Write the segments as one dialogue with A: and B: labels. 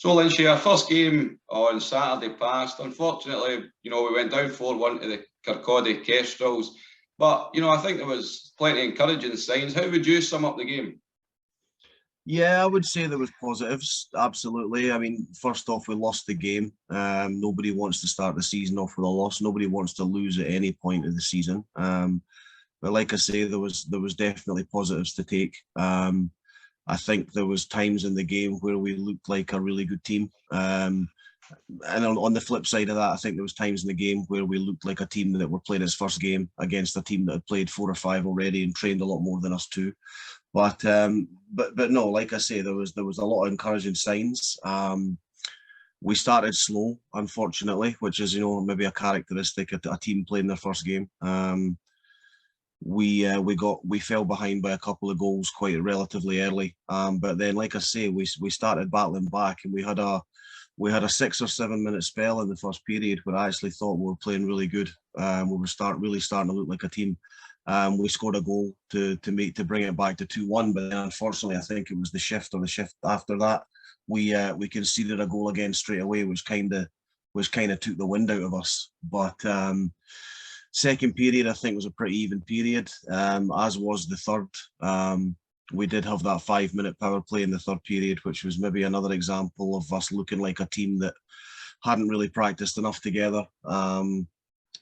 A: So, Lynch, our first game on Saturday passed. Unfortunately, we went down 4-1 to the Kirkcaldy Kestrels. But, I think there was plenty of encouraging signs. How would you sum up the game?
B: Yeah, I would say there was positives. Absolutely. I mean, first off, we lost the game. Nobody wants to start the season off with a loss. Nobody wants to lose at any point of the season. But like I say, there was definitely positives to take. I think there was times in the game where we looked like a really good team. And on the flip side of that, I think there was times in the game where we looked like a team that were playing its first game against a team that had played 4 or 5 already and trained a lot more than us too. But no, like I say, there was a lot of encouraging signs. We started slow, unfortunately, which is maybe a characteristic of a team playing their first game. We fell behind by a couple of goals quite relatively early. But then, like I say, we started battling back, and we had a 6 or 7 minute spell in the first period where I actually thought we were playing really good. We were really starting to look like a team. We scored a goal to bring it back to 2-1, but then unfortunately, I think it was the shift after that. We conceded a goal again straight away, which kind of took the wind out of us. But second period, I think, was a pretty even period, as was the third. We did have that 5-minute power play in the third period, which was maybe another example of us looking like a team that hadn't really practiced enough together.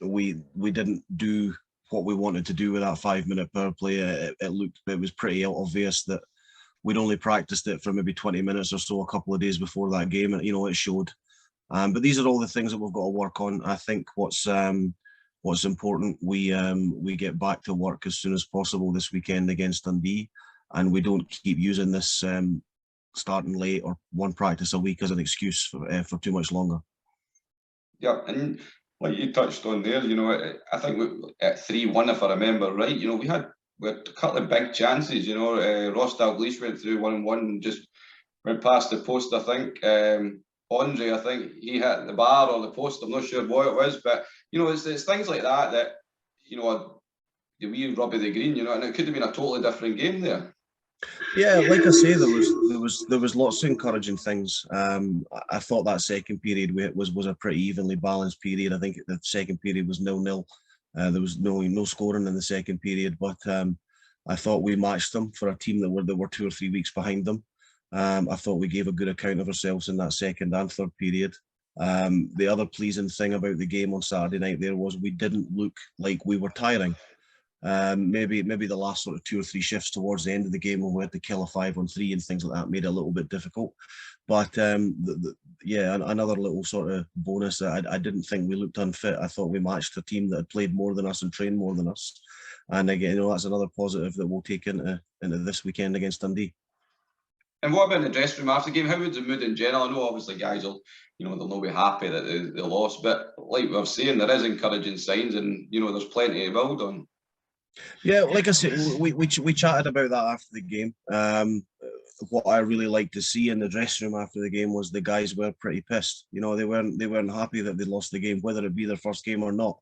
B: We didn't do what we wanted to do with that 5-minute power play. It was pretty obvious that we'd only practiced it for maybe 20 minutes or so a couple of days before that game, and it showed. But these are all the things that we've got to work on. I think what's important, we get back to work as soon as possible this weekend against Dundee, and we don't keep using this starting late or one practice a week as an excuse for too much longer.
A: Yeah, and like you touched on there, I think at 3-1, if I remember right, we had a couple of big chances. Ross Dalglish went through 1-1 and just went past the post. I think Andre, I think he hit the bar or the post. I'm not sure what it was, but it's things like that the wee rub of the green, and it could have been a totally different game there.
B: Yeah, like I say, there was lots of encouraging things. I thought that second period was a pretty evenly balanced period. I think the second period was 0-0. There was no scoring in the second period, but I thought we matched them for a team that were 2 or 3 weeks behind them. I thought we gave a good account of ourselves in that second and third period. The other pleasing thing about the game on Saturday night there was we didn't look like we were tiring. Maybe the last sort of 2 or 3 shifts towards the end of the game when we had to kill a 5-on-3 and things like that made it a little bit difficult. But another little sort of bonus. I didn't think we looked unfit. I thought we matched a team that had played more than us and trained more than us. And again, that's another positive that we'll take into this weekend against Dundee.
A: And what about the dressing room after the game? How was the mood in general? I know obviously guys will not be happy that they lost, but like we were saying, there is encouraging signs, and there's plenty to build on.
B: Yeah, like I said, we chatted about that after the game. What I really liked to see in the dressing room after the game was the guys were pretty pissed. They weren't happy that they lost the game, whether it be their first game or not.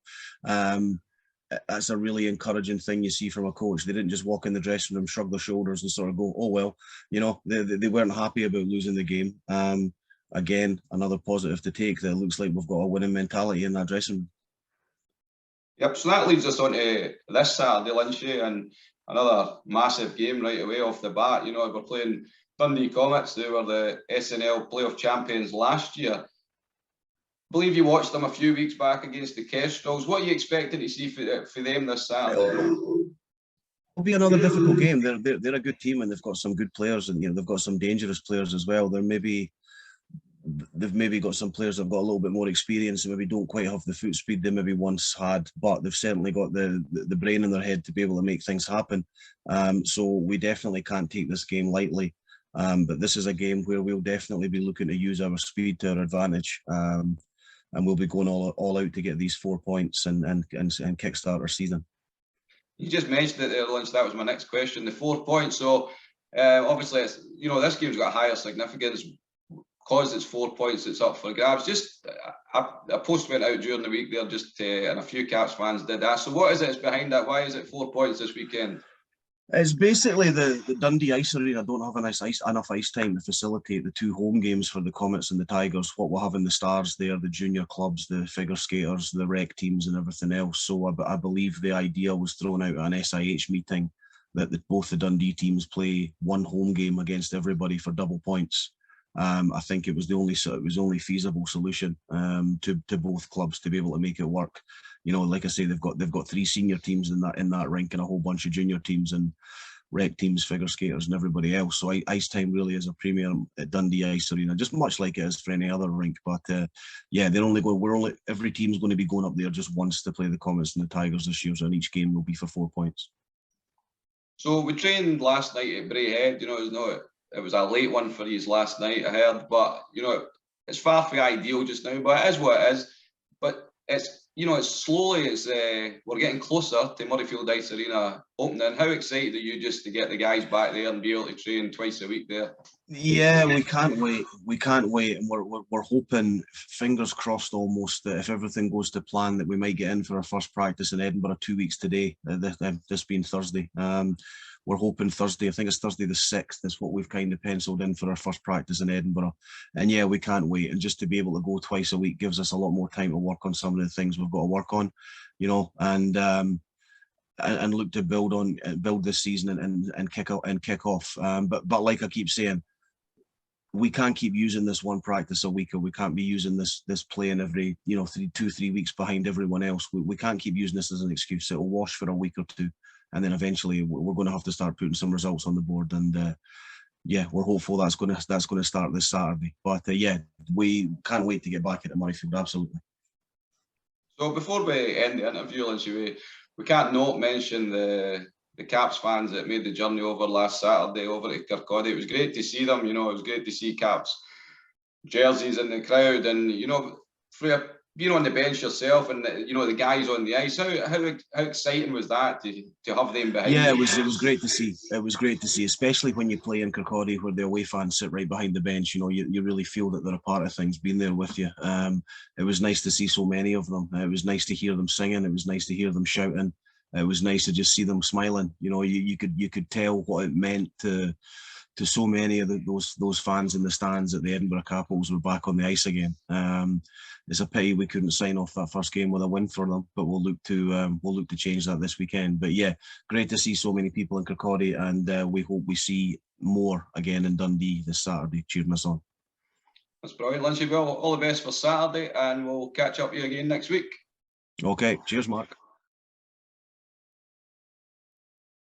B: That's a really encouraging thing you see from a coach. They didn't just walk in the dressing room, shrug their shoulders and sort of go, oh, well, they weren't happy about losing the game. Again, another positive to take, that it looks like we've got a winning mentality in that dressing room.
A: Yep, so that leads us on to this Saturday, Lynchy, and another massive game right away off the bat. We're playing Dundee Comets. They were the SNL playoff champions last year. I believe you watched them a few weeks back against the Kestrels. What are you expecting to see for them this Saturday?
B: It'll be another difficult game. They're a good team, and they've got some good players, and they've got some dangerous players as well. They've maybe got some players that have got a little bit more experience and maybe don't quite have the foot speed they maybe once had, but they've certainly got the brain in their head to be able to make things happen. So we definitely can't take this game lightly. But this is a game where we'll definitely be looking to use our speed to our advantage. And we'll be going all out to get these 4 points and kickstart our season.
A: You just mentioned it there, Lynch. That was my next question. The 4 points. So obviously, this game's got a higher significance because it's 4 points. It's up for grabs. Just a post went out during the week there, and a few Caps fans did that. So what is it behind that? Why is it 4 points this weekend?
B: It's basically the Dundee Ice Arena don't have enough ice time to facilitate the 2 home games for the Comets and the Tigers. What we'll have in the Stars there, the junior clubs, the figure skaters, the rec teams and everything else. So I believe the idea was thrown out at an SIH meeting that both the Dundee teams play 1 home game against everybody for double points. I think it was the only feasible solution to both clubs to be able to make it work. You know, like I say, they've got 3 senior teams in that rink and a whole bunch of junior teams and rec teams, figure skaters, and everybody else. So ice time really is a premium at Dundee Ice Arena, just much like it is for any other rink. But yeah, every team's going to be going up there just once to play the Comets and the Tigers this year, and each game will be for 4 points.
A: So we trained last night at Braehead. You know, it was a late one for you last night, I heard, but you know, it's far from ideal just now, but it is what it is. But it's, you know, it's slowly, we're getting closer to Murrayfield Ice Arena opening. How excited are you just to get the guys back there and be able to train twice a week there?
B: Yeah, we can't wait. We can't wait, and we're hoping, fingers crossed, almost, that if everything goes to plan, that we might get in for our first practice in Edinburgh 2 weeks today. This being Thursday. We're hoping Thursday. I think it's Thursday the 6th. Is what we've kind of penciled in for our first practice in Edinburgh. And yeah, we can't wait. And just to be able to go twice a week gives us a lot more time to work on some of the things we've got to work on, you know, and look to build this season and kick off. But like I keep saying, we can't keep using this 1 practice a week, or we can't be using this playing every, you know, 2-3 weeks behind everyone else. We can't keep using this as an excuse. It'll wash for a week or 2, and then eventually we're going to have to start putting some results on the board. And yeah, we're hopeful that's going to start this Saturday. But yeah, we can't wait to get back into Murrayfield. Absolutely.
A: So before we end the interview, Lindsay, we can't not mention the Caps fans that made the journey over last Saturday over to Kirkcaldy. It was great to see them. You know, it was great to see Caps jerseys in the crowd, and you know, for being on the bench yourself, and you know, the guys on the ice. How exciting was that to have them behind?
B: Yeah, it was great to see. It was great to see, especially when you play in Kirkcaldy, where the away fans sit right behind the bench. You know, you really feel that they're a part of things, being there with you. It was nice to see so many of them. It was nice to hear them singing. It was nice to hear them shouting. It was nice to just see them smiling. You know, you could tell what it meant to so many of those fans in the stands at the Edinburgh Capitals were back on the ice again. It's a pity we couldn't sign off that first game with a win for them, but we'll look to change that this weekend. But yeah, great to see so many people in Kirkcaldy, and we hope we see more again in Dundee this Saturday, cheering us on.
A: That's brilliant, Lindsay. Well, all the best for Saturday, and we'll catch up with you again next week.
B: Okay, cheers, Mark.